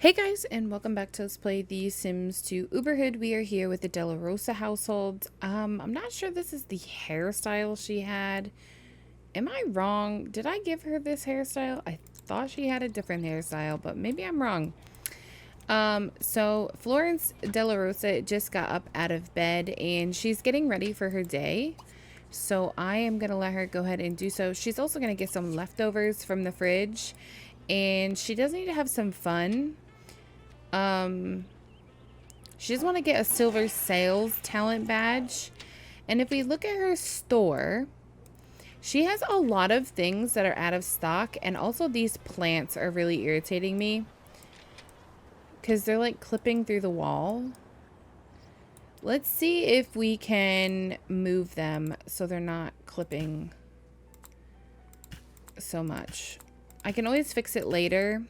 Hey guys, and welcome back to Let's Play The Sims 2 Uberhood. We are here with the Delarosa household. I'm not sure this is the hairstyle she had. Am I wrong? Did I give her this hairstyle? I thought she had a different hairstyle, but maybe I'm wrong. So Florence Delarosa just got up out of bed and she's getting ready for her day. So I am going to let her go ahead and do so. She's also going to get some leftovers from the fridge and she does need to have some fun. She just want to get a silver sales talent badge. And if we look at her store, she has a lot of things that are out of stock. And also these plants are really irritating me, because they're like clipping through the wall. Let's see if we can move them so they're not clipping so much. I can always fix it later,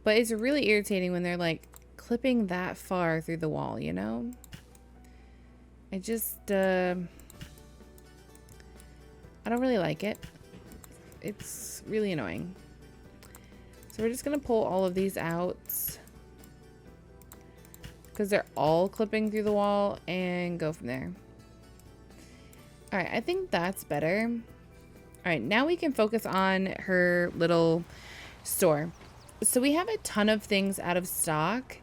but it's really irritating when they're like clipping that far through the wall, you know? I just, I don't really like it. It's really annoying. So we're just gonna pull all of these out, because they're all clipping through the wall, and go from there. All right, I think that's better. All right, now we can focus on her little store. So we have a ton of things out of stock,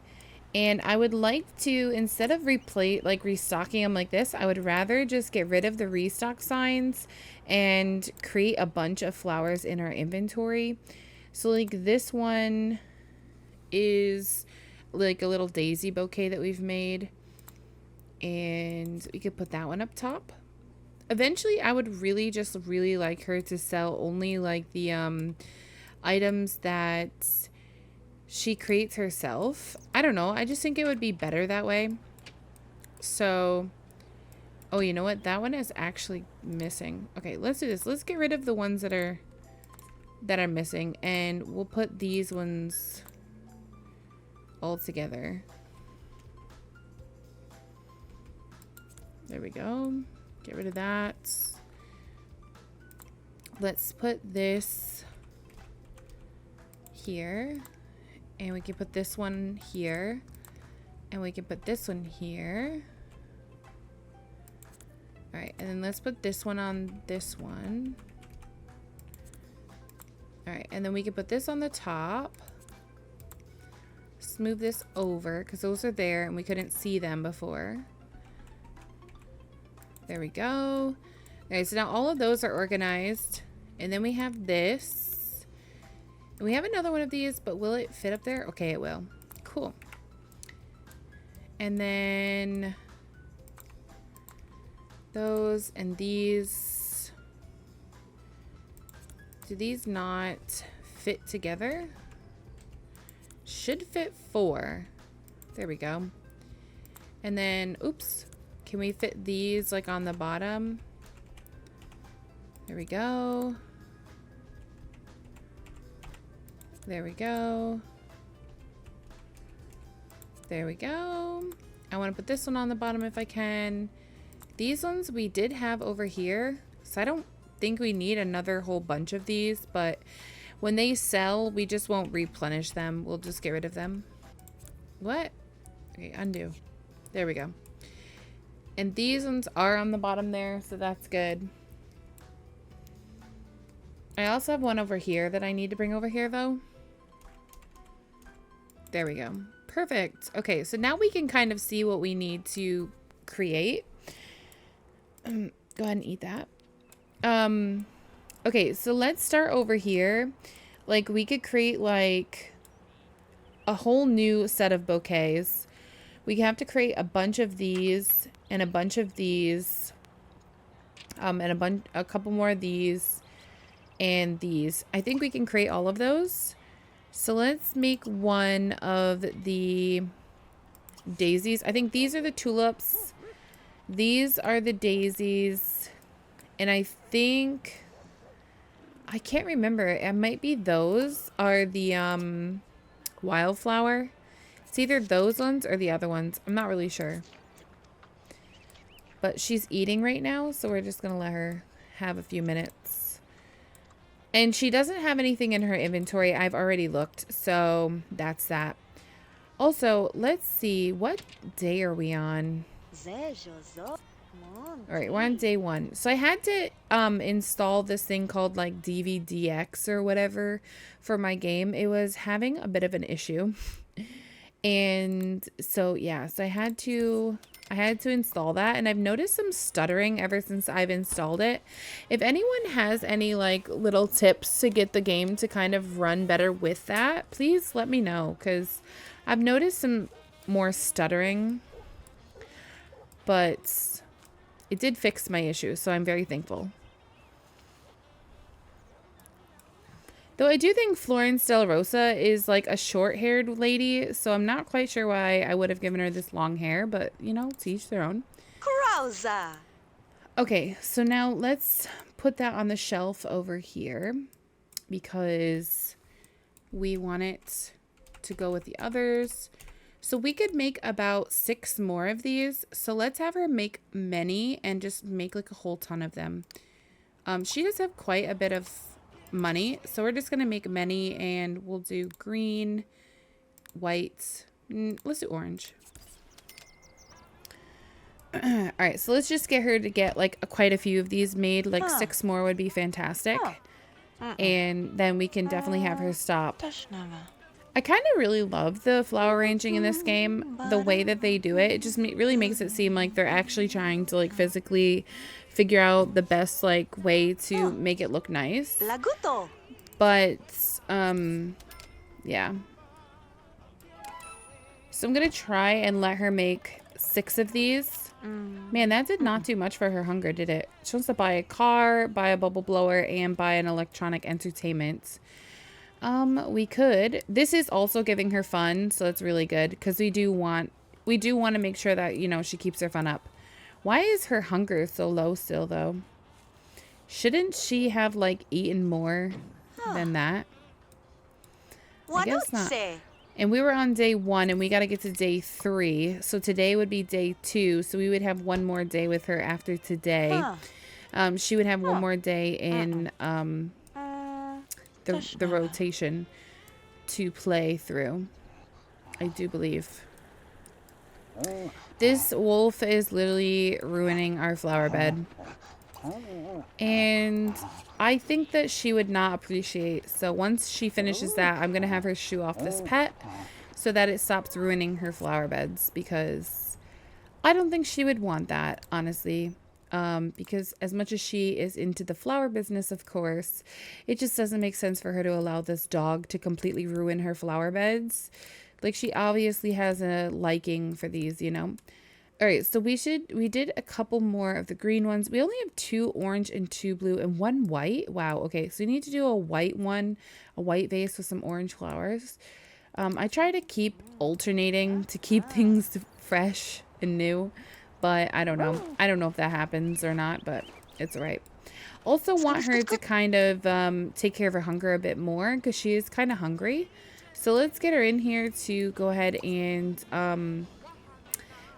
and I would like to, instead of restocking them like this, I would rather just get rid of the restock signs and create a bunch of flowers in our inventory. So like this one is like a little daisy bouquet that we've made, and we could put that one up top. Eventually I would really like her to sell only like the items that she creates herself. I don't know, I just think it would be better that way. So, oh, you know what, that one is actually missing. Okay, let's do this. Let's get rid of the ones that are missing, and we'll put these ones all together. There we go. Get rid of that. Let's put this here, and we can put this one here, and we can put this one here. All right, and then let's put this one on this one. All right, and then we can put this on the top. Let's move this over, because those are there and we couldn't see them before. There we go. Okay, so now all of those are organized, and then we have this. And we have another one of these, but will it fit up there? Okay, it will. Cool. And then those and these. Do these not fit together? Should fit 4. There we go. And then, oops. Can we fit these like on the bottom? There we go. There we go. There we go. I want to put this one on the bottom if I can. These ones we did have over here, so I don't think we need another whole bunch of these, but when they sell, we just won't replenish them. We'll just get rid of them. What? Okay, undo. There we go. And these ones are on the bottom there, so that's good. I also have one over here that I need to bring over here, though. There we go. Perfect. Okay, so now we can kind of see what we need to create. Go ahead and eat that. Okay, so let's start over here. Like, we could create, like, a whole new set of bouquets. We have to create a bunch of these, and a bunch of these, and a couple more of these, and these. I think we can create all of those. So let's make one of the daisies. I think these are the tulips. These are the daisies. And I think, I can't remember. It might be those are the wildflower. It's either those ones or the other ones. I'm not really sure. But she's eating right now, so we're just going to let her have a few minutes. And she doesn't have anything in her inventory. I've already looked, so that's that. Also, let's see, what day are we on? All right, we're on day 1. So I had to install this thing called like DVDX or whatever for my game. It was having a bit of an issue. And so yeah, so I had to install that, and I've noticed some stuttering ever since I've installed it. If anyone has any like little tips to get the game to kind of run better with that, please let me know, because I've noticed some more stuttering, but it did fix my issue, so I'm very thankful. Though I do think Florence Delarosa is like a short-haired lady, so I'm not quite sure why I would have given her this long hair, but you know, to each their own. Krausa. Okay, so now let's put that on the shelf over here because we want it to go with the others. So we could make about 6 more of these. So let's have her make many and just make like a whole ton of them. She does have quite a bit of money, so we're just gonna make many, and we'll do green, white, let's do orange. All right, so let's just get her to get like quite a few of these made. Like 6 more would be fantastic, and then we can definitely have her stop. I kind of really love the flower arranging in this game. The way that they do it, it just really makes it seem like they're actually trying to like physically figure out the best like way to make it look nice. But yeah. So I'm gonna try and let her make 6 of these. Man, that did not do much for her hunger, did it? She wants to buy a car, buy a bubble blower, and buy an electronic entertainment. We could. This is also giving her fun, so it's really good because we do want to make sure that, you know, she keeps her fun up. Why is her hunger so low still, though? Shouldn't she have like eaten more than that? I guess not. And we were on day 1, and we got to get to day 3. So today would be day 2. So we would have one more day with her after today. She would have one more day in the rotation to play through, I do believe. This wolf is literally ruining our flower bed, and I think that she would not appreciate. So once she finishes that, I'm gonna have her shoo off this pet so that it stops ruining her flower beds, because I don't think she would want that, honestly. Because as much as she is into the flower business, of course, it just doesn't make sense for her to allow this dog to completely ruin her flower beds. Like, she obviously has a liking for these, you know. All right, so we did a couple more of the green ones. We only have 2 orange and 2 blue and 1 white. Wow, okay, so we need to do a white one, a white vase with some orange flowers. I try to keep alternating to keep things fresh and new. But I don't know. I don't know if that happens or not, but it's all right. Also want her to kind of take care of her hunger a bit more, because she is kind of hungry. So let's get her in here to go ahead and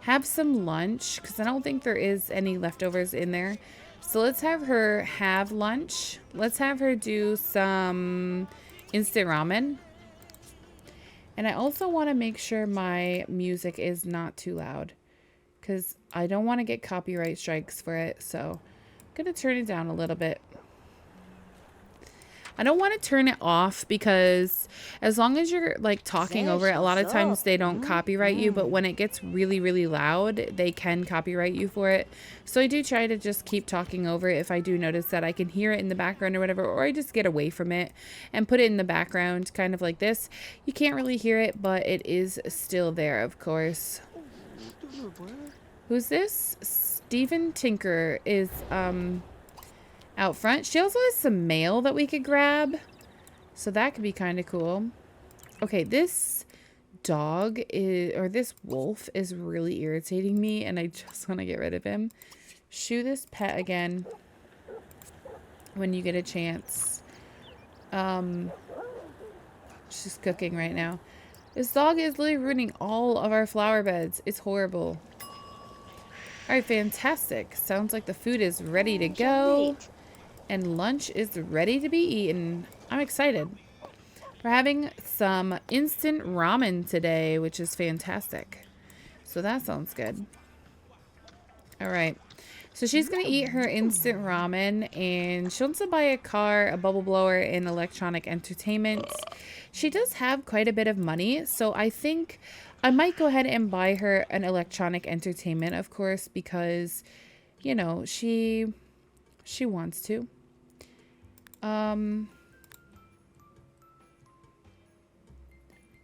have some lunch, because I don't think there is any leftovers in there. So let's have her have lunch. Let's have her do some instant ramen. And I also want to make sure my music is not too loud, because I don't want to get copyright strikes for it, so I'm going to turn it down a little bit. I don't want to turn it off, because as long as you're like talking over it, a lot of times they don't copyright you, but when it gets really, really loud, they can copyright you for it. So I do try to just keep talking over it if I do notice that I can hear it in the background or whatever, or I just get away from it and put it in the background, kind of like this. You can't really hear it, but it is still there, of course. Who's this? Stephen Tinker is out front. She also has some mail that we could grab, so that could be kind of cool. Okay, this dog is, or this wolf is really irritating me, and I just want to get rid of him. Shoo this pet again when you get a chance. She's cooking right now. This dog is literally ruining all of our flower beds. It's horrible. All right, fantastic. Sounds like the food is ready to go. And lunch is ready to be eaten. I'm excited. We're having some instant ramen today, which is fantastic. So that sounds good. All right. So she's going to eat her instant ramen, and she wants to buy a car, a bubble blower, and electronic entertainment. She does have quite a bit of money, so I think I might go ahead and buy her an electronic entertainment, of course, because, you know, she wants to.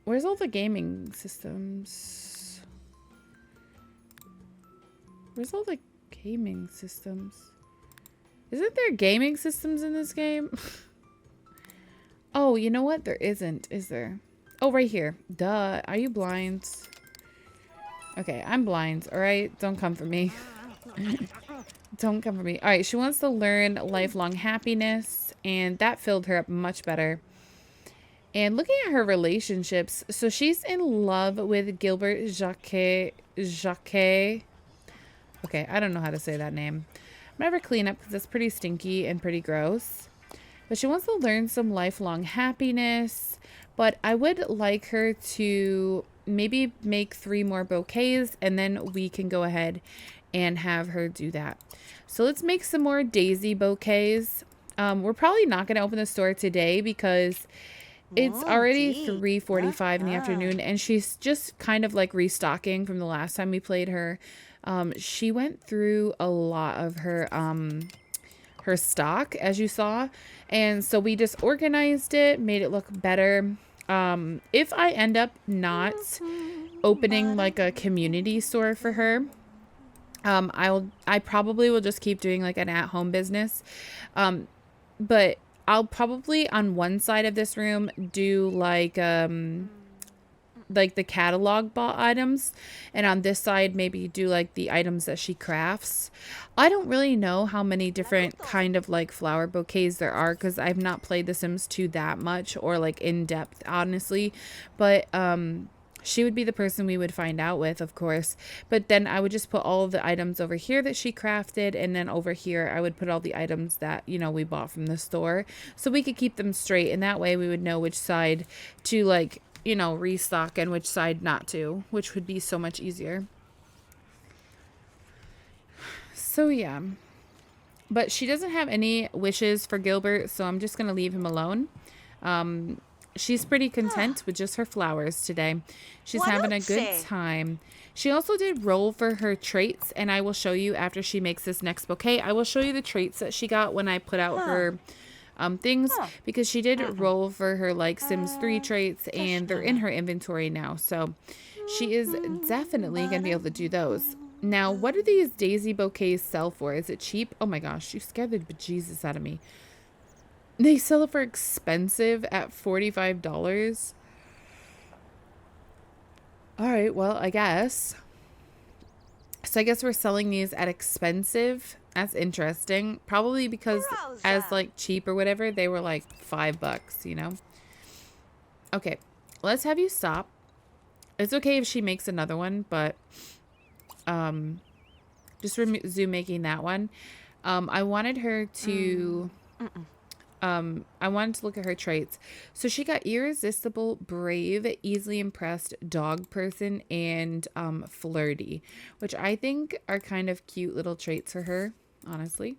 Where's all the gaming systems? Where's all the gaming systems? Isn't there gaming systems in this game? Oh, you know what? There isn't, is there? Oh, right here. Duh. Are you blind? Okay, I'm blind. All right? Don't come for me. Don't come for me. All right, she wants to learn lifelong happiness, and that filled her up much better. And looking at her relationships, so she's in love with Gilbert Jacquet. Okay, I don't know how to say that name. I'm gonna have her clean up because it's pretty stinky and pretty gross. But she wants to learn some lifelong happiness. But I would like her to maybe make 3 more bouquets, and then we can go ahead and have her do that. So let's make some more daisy bouquets. We're probably not going to open the store today because it's already 3:45 in the afternoon, and she's just kind of like restocking from the last time we played her. She went through a lot of her stock, as you saw, and so we just organized it, made it look better. If I end up not opening like a community store for her, I probably will just keep doing like an at-home business. But I'll probably on one side of this room do like the catalog bought items, and on this side maybe do like the items that she crafts. I don't really know how many different kind of like flower bouquets there are because I've not played The Sims 2 that much or like in depth, honestly. But she would be the person we would find out with, of course. But then I would just put all of the items over here that she crafted, and then over here I would put all the items that, you know, we bought from the store, so we could keep them straight, and that way we would know which side to like, you know, restock and which side not to, which would be so much easier. So yeah, but she doesn't have any wishes for Gilbert, so I'm just gonna leave him alone. She's pretty content with just her flowers today. She's having a good time. She also did roll for her traits, and I will show you after she makes this next bouquet. I will show you the traits that she got when I put out her things, because she did roll for her like Sims 3 traits, and they're in her inventory now. So she is definitely going to be able to do those. Now, what do these daisy bouquets sell for? Is it cheap? Oh my gosh, you scared the bejesus out of me. They sell it for expensive at $45. All right, well, I guess. So I guess we're selling these at expensive. That's interesting. Probably because as like cheap or whatever, they were like $5, you know? Okay, let's have you stop. It's okay if she makes another one, but just resume making that one. I wanted her to... I wanted to look at her traits. So she got irresistible, brave, easily impressed, dog person, and flirty, which I think are kind of cute little traits for her, honestly.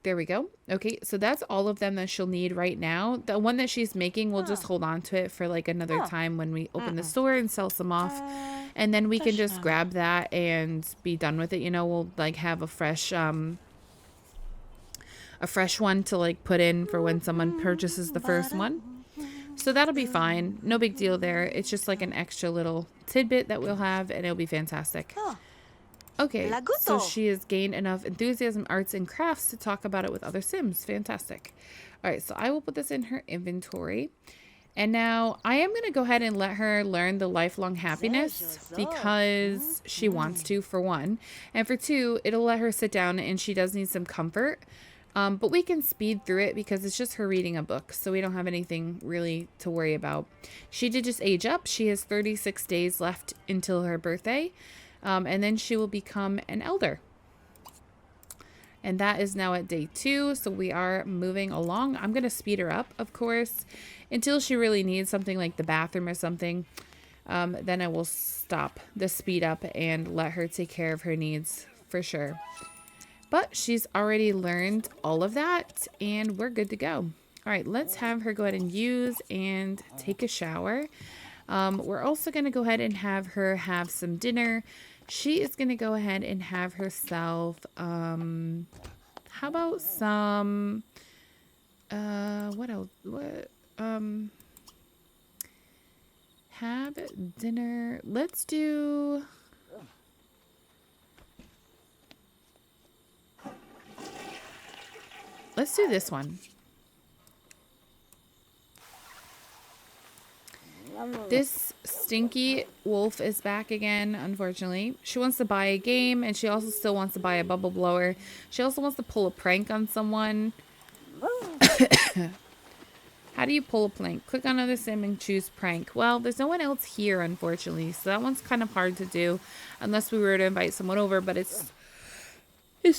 There we go. Okay, so that's all of them that she'll need right now. The one that she's making, we'll just hold on to it for like another time when we open the store and sell some off. And then we can just grab that and be done with it. You know, we'll like have a fresh one to like put in for when someone purchases the first one. So that'll be fine. No big deal there. It's just like an extra little tidbit that we'll have, and it'll be fantastic. Okay, so she has gained enough enthusiasm, arts, and crafts to talk about it with other Sims. Fantastic. All right, so I will put this in her inventory. And now I am going to go ahead and let her learn the lifelong happiness because she wants to, for one. And for two, it'll let her sit down, and she does need some comfort. But we can speed through it because it's just her reading a book, so we don't have anything really to worry about. She did just age up. She has 36 days left until her birthday, and then she will become an elder. And that is now at day 2. So we are moving along. I'm going to speed her up, of course, until she really needs something like the bathroom or something. Then I will stop the speed up and let her take care of her needs for sure. But she's already learned all of that and we're good to go. All right, let's have her go ahead and use and take a shower. We're also going to go ahead and have her have some dinner. She is going to go ahead and have herself, how about some, what else? What, have dinner. Let's do this one. This stinky wolf is back again, unfortunately. She wants to buy a game, and she also still wants to buy a bubble blower. She also wants to pull a prank on someone. How do you pull a prank? Click on other sim and choose prank. Well, there's no one else here, unfortunately, so that one's kind of hard to do unless we were to invite someone over, but it's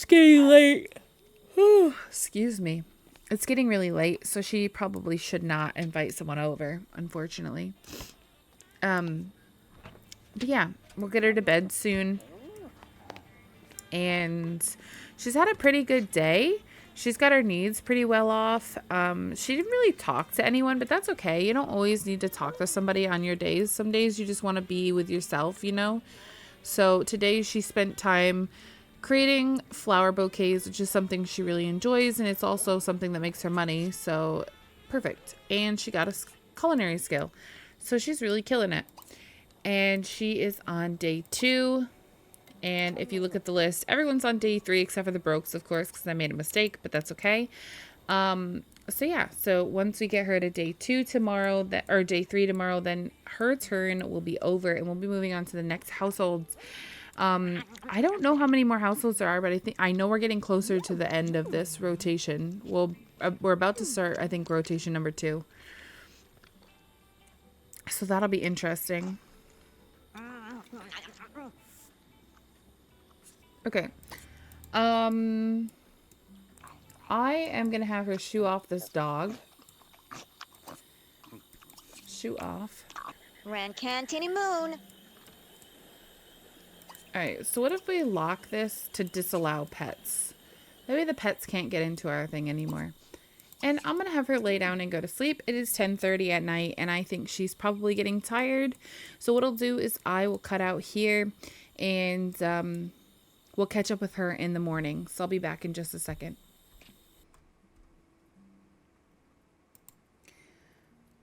getting late. Excuse me. It's getting really late, so she probably should not invite someone over, unfortunately. But yeah, we'll get her to bed soon. And she's had a pretty good day. She's got her needs pretty well off. She didn't really talk to anyone, but that's okay. You don't always need to talk to somebody on your days. Some days you just want to be with yourself, you know? So today she spent time creating flower bouquets, which is something she really enjoys, and it's also something that makes her money, so perfect. And she got a culinary skill, so she's really killing it. And she is on day 2, and if you look at the list, everyone's on day 3 except for the Brokes, of course, because I made a mistake, but that's okay. So yeah, so once we get her to day 2 tomorrow, or day 3 tomorrow, then her turn will be over, and we'll be moving on to the next households. I don't know how many more households there are, but I know we're getting closer to the end of this rotation. We're about to start, I think, rotation number 2. So that'll be interesting. Okay. I am going to have her shoo off this dog. Shoo off. Rancantini Moon. Alright, so what if we lock this to disallow pets? Maybe the pets can't get into our thing anymore. And I'm going to have her lay down and go to sleep. It is 10:30 at night, and I think she's probably getting tired. So what I'll do is I will cut out here, and we'll catch up with her in the morning. So I'll be back in just a second.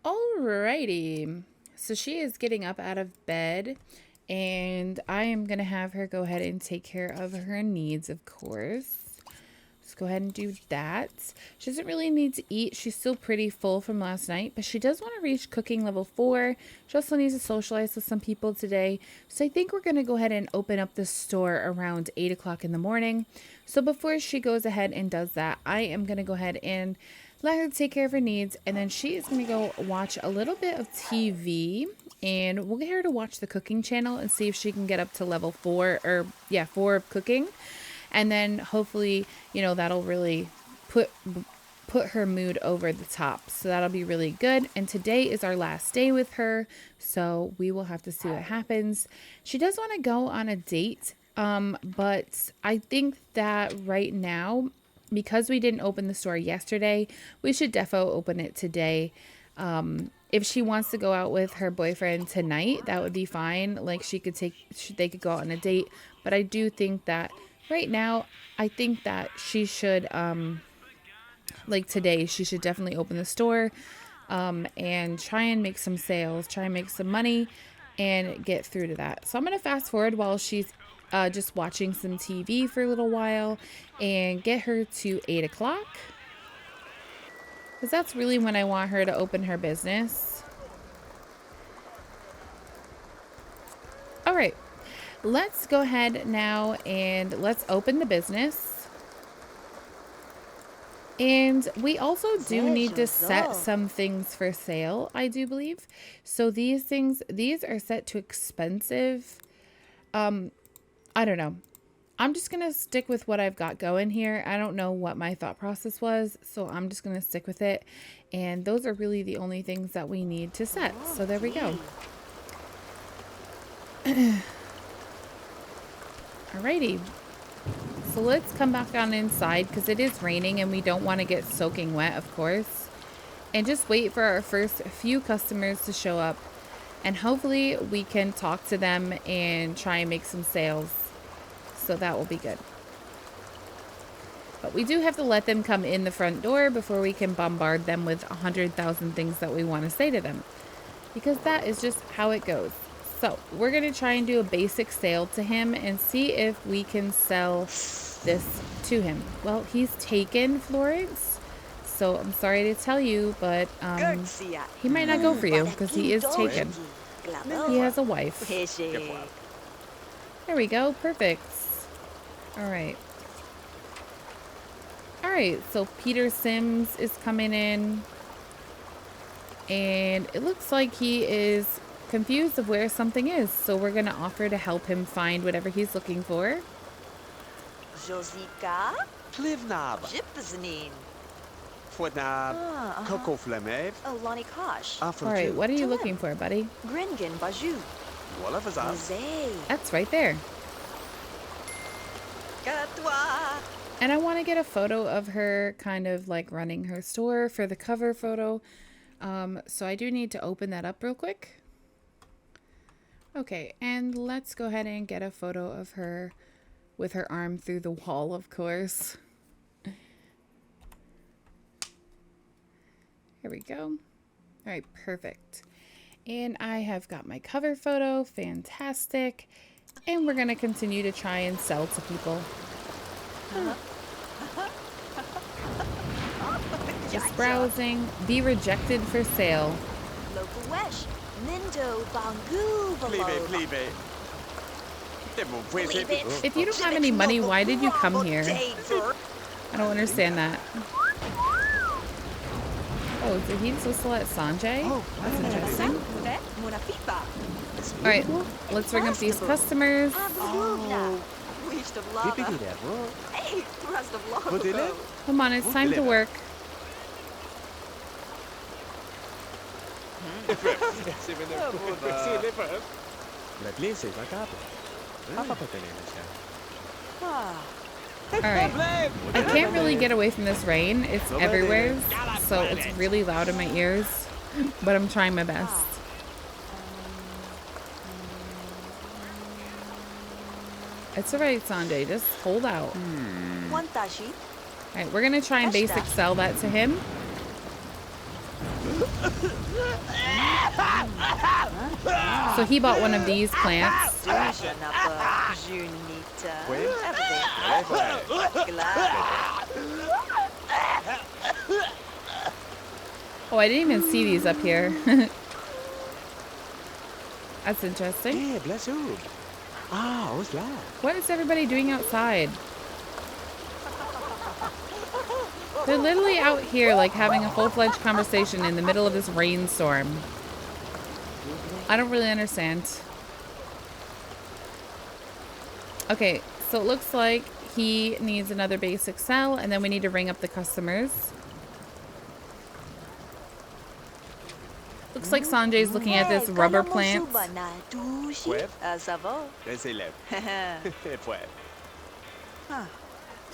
Alrighty. So she is getting up out of bed. And I am going to have her go ahead and take care of her needs, of course. Let's go ahead and do that. She doesn't really need to eat. She's still pretty full from last night, but she does want to reach cooking level 4. She also needs to socialize with some people today. So I think we're going to go ahead and open up the store around 8 o'clock in the morning. So before she goes ahead and does that, I am going to go ahead and let her take care of her needs. And then she is going to go watch a little bit of TV. And we'll get her to watch the cooking channel and see if she can get up to level 4 of cooking. And then hopefully, you know, that'll really put her mood over the top. So that'll be really good. And today is our last day with her. So we will have to see what happens. She does want to go on a date. But I think that right now, because we didn't open the store yesterday, we should defo open it today. If she wants to go out with her boyfriend tonight, that would be fine. Like they could go out on a date. But I do think that right now, I think that she should, like today, she should definitely open the store, and try and make some sales, try and make some money and get through to that. So I'm going to fast forward while she's, just watching some TV for a little while and get her to 8 o'clock. Because that's really when I want her to open her business. All right, let's go ahead now and let's open the business. And we also do need to set some things for sale, I do believe. So these are set to expensive. I don't know. I'm just going to stick with what I've got going here. I don't know what my thought process was, so I'm just going to stick with it. And those are really the only things that we need to set. So there we go. Alrighty. So let's come back on inside because it is raining and we don't want to get soaking wet, of course. And just wait for our first few customers to show up. And hopefully we can talk to them and try and make some sales. So that will be good. But we do have to let them come in the front door before we can bombard them with 100,000 things that we want to say to them. Because that is just how it goes. So we're going to try and do a basic sale to him and see if we can sell this to him. Well, he's taken, Florence. So I'm sorry to tell you, but he might not go for you because he is taken. He has a wife. There we go. Perfect. All right. All right. So Peter Sims is coming in. And it looks like he is confused of where something is. So we're going to offer to help him find whatever he's looking for. Josika? Plivnab. Jipznin. Fwednab. Coco Flemev. Oh, Lonnie Kosh. All right. What are you looking for, buddy? Gringen Baju. Wolafazaz. Jose. That's right there. Gatwa. And I want to get a photo of her kind of like running her store for the cover photo. So I do need to open that up real quick. Okay, and let's go ahead and get a photo of her with her arm through the wall, of course. Here we go. All right, perfect. And I have got my cover photo. Fantastic. And we're going to continue to try and sell to people. Just browsing. Be rejected for sale. Local Wesh. Nindo Bangu Plebe. If you don't have any money, why did you come here? I don't understand that. Oh, so he's supposed to let Sanjay? That's interesting. Alright, let's ring up these customers. Come on, it's time to work. Alright, I can't really get away from this rain. It's everywhere, so it's really loud in my ears, but I'm trying my best. It's alright, Sanjay, just hold out. Alright, we're gonna try and basic sell that to him. So he bought one of these plants. Oh, I didn't even see these up here. That's interesting. What is everybody doing outside? They're literally out here like having a full-fledged conversation in the middle of this rainstorm. I don't really understand. Okay, so it looks like he needs another basic sell, and then we need to ring up the customers. Looks like Sanjay's looking at this rubber plant.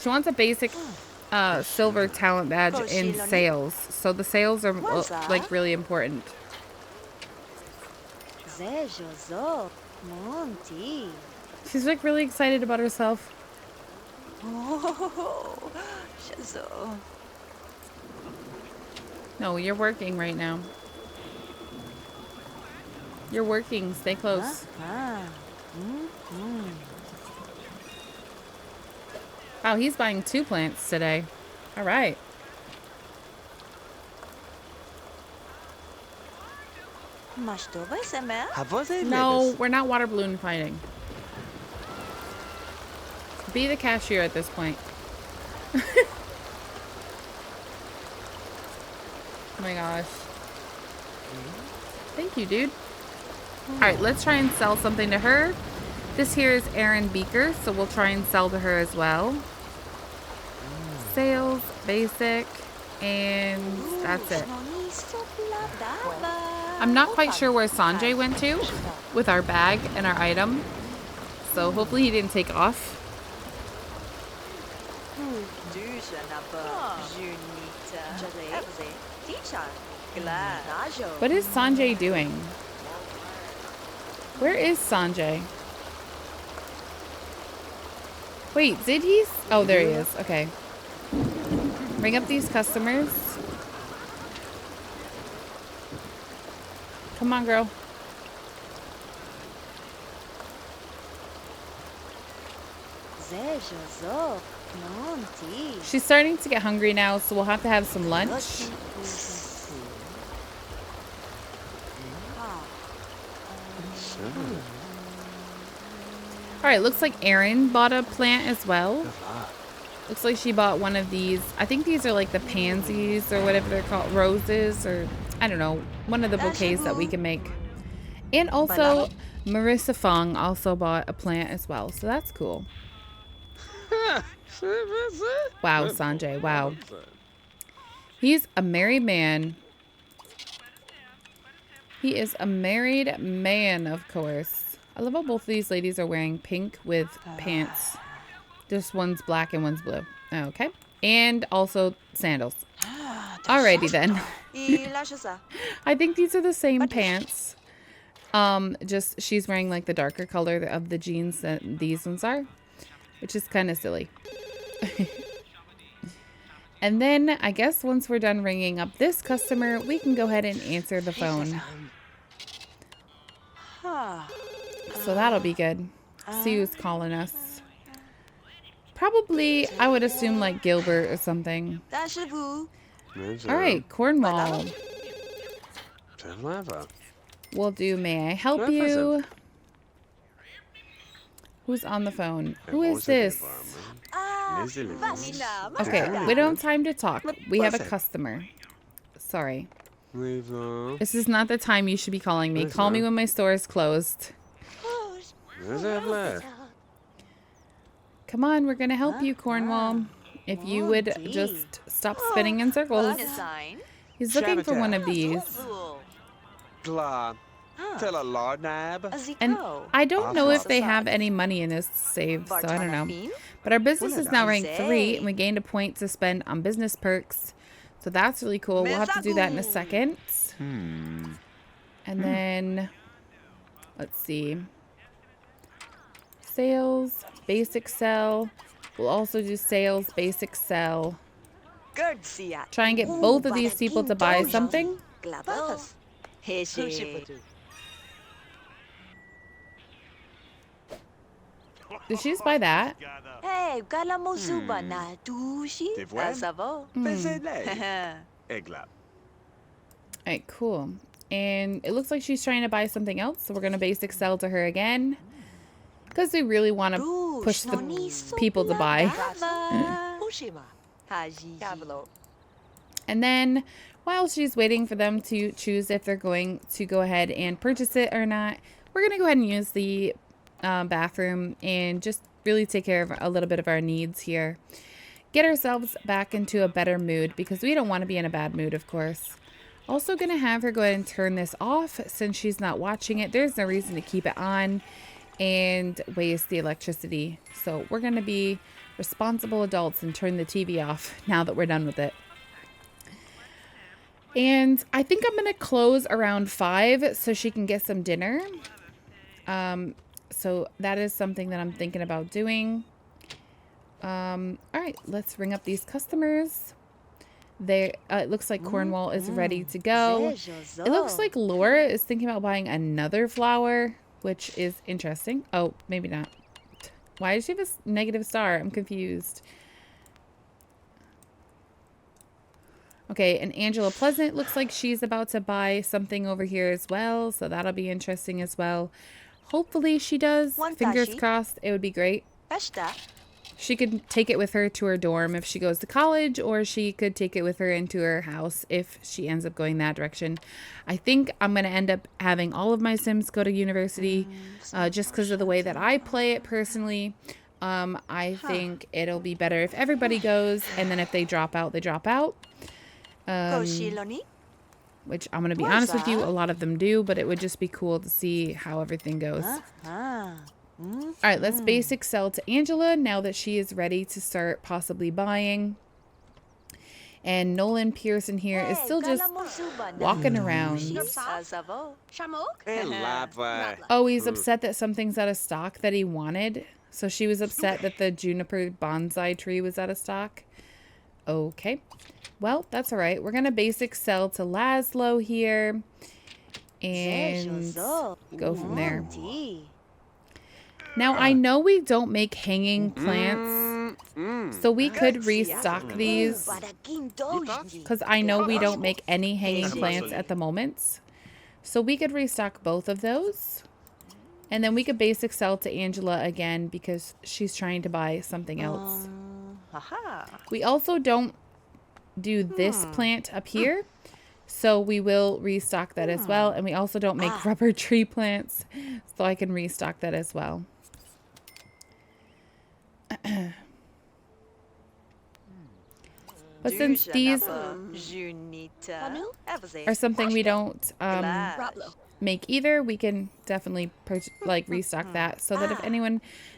She wants a basic silver talent badge in sales. So the sales are like really important. She's like really excited about herself. No, you're working right now. You're working. Stay close. Wow, he's buying 2 plants today. All right. No, we're not water balloon fighting. Be the cashier at this point. Oh my gosh. Thank you, dude. All right, let's try and sell something to her. This here is Erin Beaker, so we'll try and sell to her as well. Sales, basic, and that's it. I'm not quite sure where Sanjay went to with our bag and our item, so hopefully he didn't take off. What is Sanjay doing? Where is Sanjay? Wait, did he? Oh, there he is. Okay. Bring up these customers. Come on, girl. She's starting to get hungry now, so we'll have to have some lunch. Alright, looks like Erin bought a plant as well. Looks like she bought one of these. I think these are like the pansies or whatever they're called. Roses or, I don't know. One of the bouquets that we can make. And also, Marissa Fong also bought a plant as well. So that's cool. Wow, Sanjay. Wow. He's a married man. He is a married man, of course. I love how both of these ladies are wearing pink with pants. Just one's black and one's blue. Okay. And also sandals. Alrighty then. I think these are the same pants. Just she's wearing like the darker color of the jeans that these ones are. Which is kind of silly. And then I guess once we're done ringing up this customer, we can go ahead and answer the phone. So that'll be good. See who's calling us. Probably, I would assume like Gilbert or something. Alright, Cornwall. We'll do, may I help you? Who's on the phone? Who is this? Okay, we don't have time to talk. We have a customer. Sorry. This is not the time you should be calling me. Call me when my store is closed. Come on, we're gonna help you, Cornwall. If you would just stop spinning in circles. He's looking for one of these. And I don't know if they have any money in this save, so I don't know. But our business is now ranked 3, and we gained a point to spend on business perks. So that's really cool. We'll have to do that in a second. And then, let's see. Sales, basic sell. We'll also do sales, basic sell. Try and get both of these people to buy something. Did she just buy that? Alright, cool. And it looks like she's trying to buy something else, so we're going to basic sell to her again. Because we really want to push the people to buy. And then, while she's waiting for them to choose if they're going to go ahead and purchase it or not, we're going to go ahead and use the bathroom and just really take care of a little bit of our needs here. Get ourselves back into a better mood because we don't want to be in a bad mood, of course. Also going to have her go ahead and turn this off since she's not watching it. There's no reason to keep it on and waste the electricity. So we're going to be responsible adults and turn the TV off now that we're done with it. And I think I'm going to close around 5 so she can get some dinner. So that is something that I'm thinking about doing. All right, let's ring up these customers. It looks like Cornwall is ready to go. It looks like Laura is thinking about buying another flower, which is interesting. Oh, maybe not. Why does she have a negative star? I'm confused. Okay, and Angela Pleasant looks like she's about to buy something over here as well, so that'll be interesting as well. Hopefully she does. Fingers crossed. It would be great. She could take it with her to her dorm if she goes to college, or she could take it with her into her house if she ends up going that direction. I think I'm going to end up having all of my Sims go to university just because of the way that I play it personally. I think it'll be better if everybody goes, and then if they drop out, they drop out. Which I'm going to be honest with you, a lot of them do, but it would just be cool to see how everything goes. All right, let's basic sell to Angela now that she is ready to start possibly buying. And Nolan Pearson here is still just walking around. Oh, he's upset that something's out of stock that he wanted. So she was upset that the juniper bonsai tree was out of stock. Okay. Well, that's all right. We're going to basic sell to Laszlo here. And go from there. Now, I know we don't make hanging plants, so we could restock these, because I know we don't make any hanging plants at the moment. So we could restock both of those, and then we could basic sell to Angela again because she's trying to buy something else. We also don't do this plant up here, so we will restock that as well, and we also don't make rubber tree plants, so I can restock that as well. But since these are something we don't make either, we can definitely restock that so that if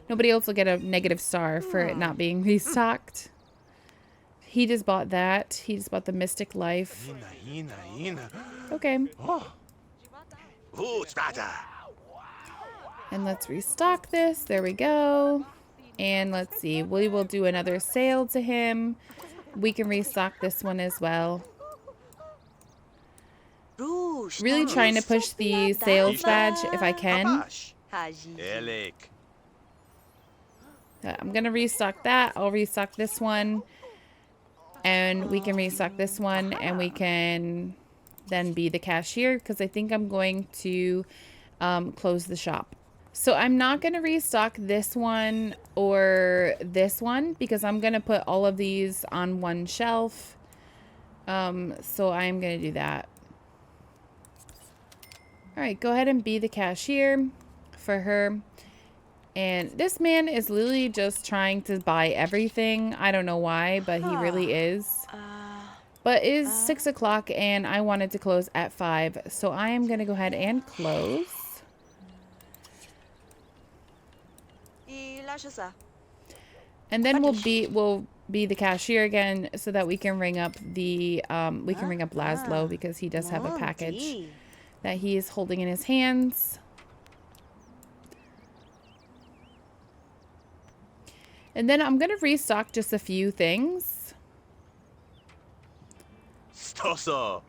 nobody else will get a negative star for it not being restocked. He just bought that. He just bought the Mystic Life. Okay. And let's restock this. There we go. And let's see. We will do another sale to him. We can restock this one as well. Really trying to push the sales badge if I can. I'm going to restock that. I'll restock this one. And we can restock this one. And we can then be the cashier, because I think I'm going to close the shop. So I'm not going to restock this one or this one because I'm going to put all of these on one shelf. So I'm going to do that. All right, go ahead and be the cashier for her. And this man is literally just trying to buy everything. I don't know why, but he really is. But it is 6 o'clock and I wanted to close at 5. So I am going to go ahead and close. And then we'll be the cashier again so that we can ring up the Laszlo, because he does have a package that he is holding in his hands. And then I'm going to restock just a few things. All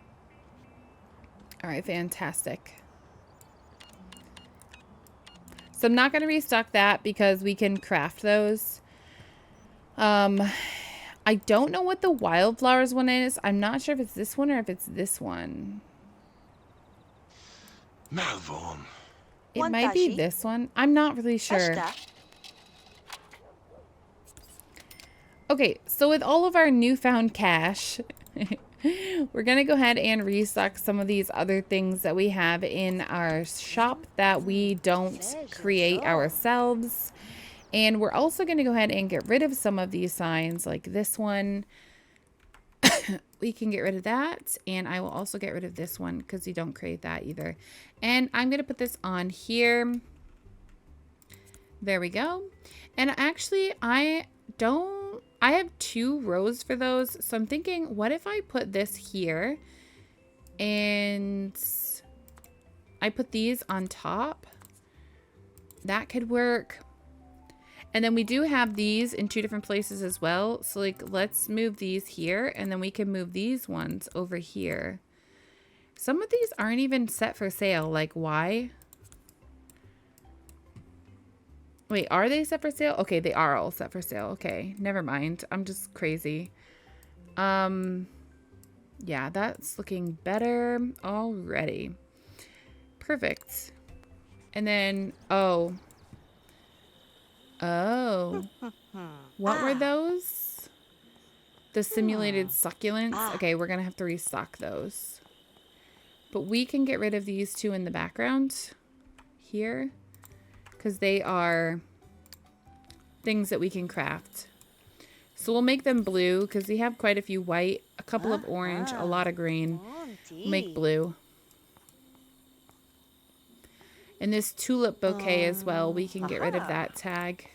right, fantastic. So I'm not going to restock that because we can craft those. I don't know what the wildflowers one is. I'm not sure if it's this one or if it's this one. It might be this one. I'm not really sure. Okay, so with all of our newfound cash, we're going to go ahead and restock some of these other things that we have in our shop that we don't create ourselves. And we're also going to go ahead and get rid of some of these signs, like this one. We can get rid of that. And I will also get rid of this one because you don't create that either. And I'm going to put this on here. There we go. And actually, I have 2 rows for those. So I'm thinking, what if I put this here and I put these on top? That could work. And then we do have these in 2 different places as well. So like, let's move these here and then we can move these ones over here. Some of these aren't even set for sale. Like, why? Wait, are they set for sale? Okay, they are all set for sale. Okay, never mind. I'm just crazy. Yeah, that's looking better already. Perfect. And then, Oh. What were those? The simulated succulents? Okay, we're going to have to restock those. But we can get rid of these two in the background here, because they are things that we can craft. So we'll make them blue because we have quite a few white, a couple of orange, a lot of green. We'll make blue. And this tulip bouquet as well, we can get rid of that tag.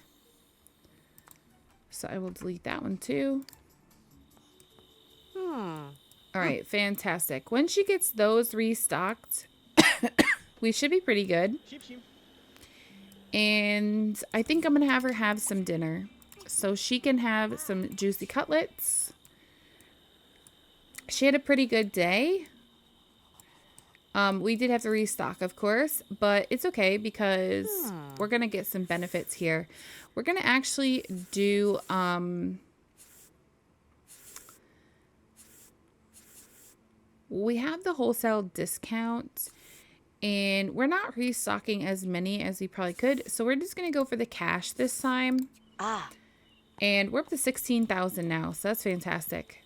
So I will delete that one too. All right, fantastic. When she gets those restocked, we should be pretty good. And I think I'm going to have her have some dinner. So she can have some juicy cutlets. She had a pretty good day. We did have to restock, of course, but it's okay because we're going to get some benefits here. We're going to actually do... we have the wholesale discount, and we're not restocking as many as we probably could. So we're just going to go for the cash this time. And we're up to 16,000 now. So that's fantastic.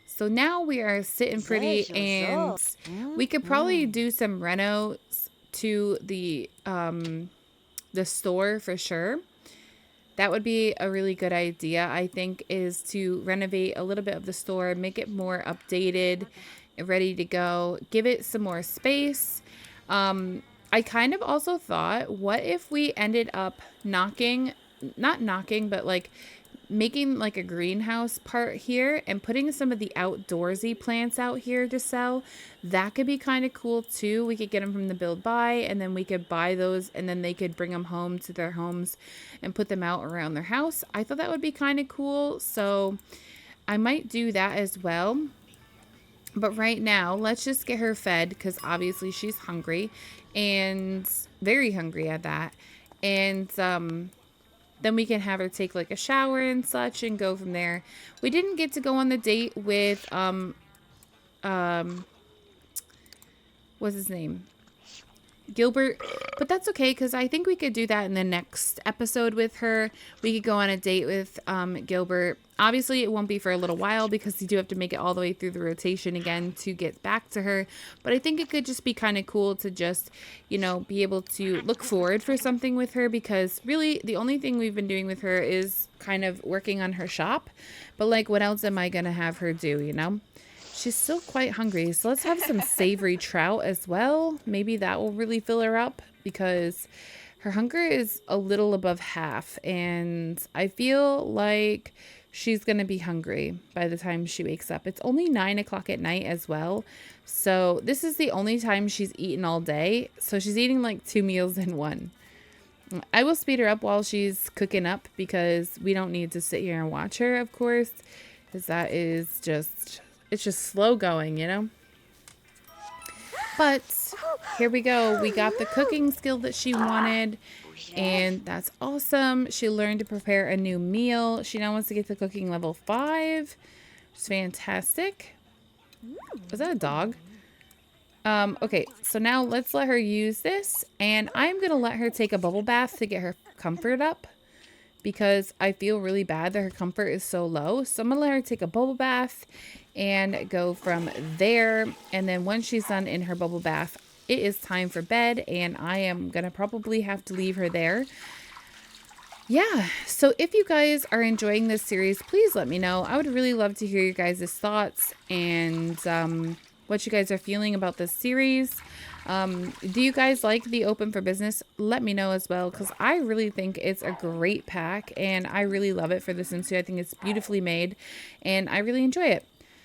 So now we are sitting pretty, and we could probably do some renos to the store for sure. That would be a really good idea, I think, is to renovate a little bit of the store, make it more updated and ready to go, give it some more space. I kind of also thought, what if we ended up not knocking, but like making like a greenhouse part here and putting some of the outdoorsy plants out here to sell. That could be kind of cool too. We could get them from the build buy, and then we could buy those, and then they could bring them home to their homes and put them out around their house. I thought that would be kind of cool, so I might do that as well. But right now, let's just get her fed, because obviously she's hungry, and very hungry at that. And then we can have her take like a shower and such and go from there. We didn't get to go on the date with, what's his name? Gilbert, but that's okay, because I think we could do that in the next episode with her. We could go on a date with Gilbert. Obviously, it won't be for a little while because you do have to make it all the way through the rotation again to get back to her. But I think it could just be kind of cool to just, you know, be able to look forward for something with her, because really the only thing we've been doing with her is kind of working on her shop. But like, what else am I going to have her do, you know? She's still quite hungry, so let's have some savory trout as well. Maybe that will really fill her up, because her hunger is a little above half, and I feel like she's going to be hungry by the time she wakes up. It's only 9 o'clock at night as well, so this is the only time she's eaten all day, so she's eating like 2 meals in one. I will speed her up while she's cooking up, because we don't need to sit here and watch her, of course, because that is just... it's just slow going, you know? But here we go. We got the cooking skill that she wanted, and that's awesome. She learned to prepare a new meal. She now wants to get to cooking level 5. It's fantastic. Was that a dog? Okay, so now let's let her use this, and I'm going to let her take a bubble bath to get her comfort up, because I feel really bad that her comfort is so low. So I'm going to let her take a bubble bath and go from there. And then once she's done in her bubble bath, it is time for bed, and I am going to probably have to leave her there. Yeah, so if you guys are enjoying this series, please let me know. I would really love to hear your guys' thoughts and what you guys are feeling about this series. Do you guys like the Open for Business? Let me know as well, because I really think it's a great pack, and I really love it for The Sims 2. I think it's beautifully made, and I really enjoy it.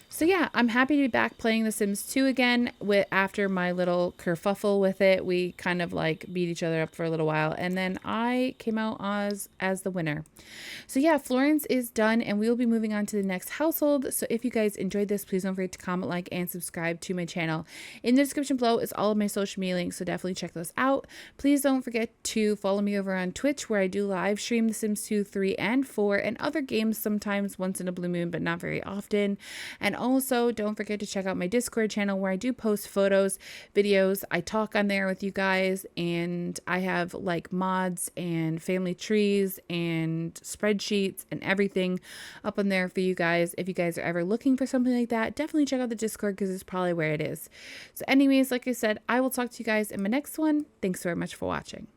So yeah, I'm happy to be back playing The Sims 2 again. After my little kerfuffle with it, we kind of like beat each other up for a little while, and then I came out as the winner. So yeah, Florence is done, and we will be moving on to the next household. So if you guys enjoyed this, please don't forget to comment, like, and subscribe to my channel. In the description below is all of my social media links, so definitely check those out. Please don't forget to follow me over on Twitch, where I do live stream The Sims 2, 3, and 4, and other games sometimes once in a blue moon, but not very often. And also don't forget to check out my Discord channel where I do post photos, videos. I talk on there with you guys, and I have like mods and family trees and spreadsheets and everything up on there for you guys. If you guys are ever looking for something like that, definitely check out the Discord because it's probably where it is. So anyways, like I said, I will talk to you guys in my next one. Thanks very much for watching.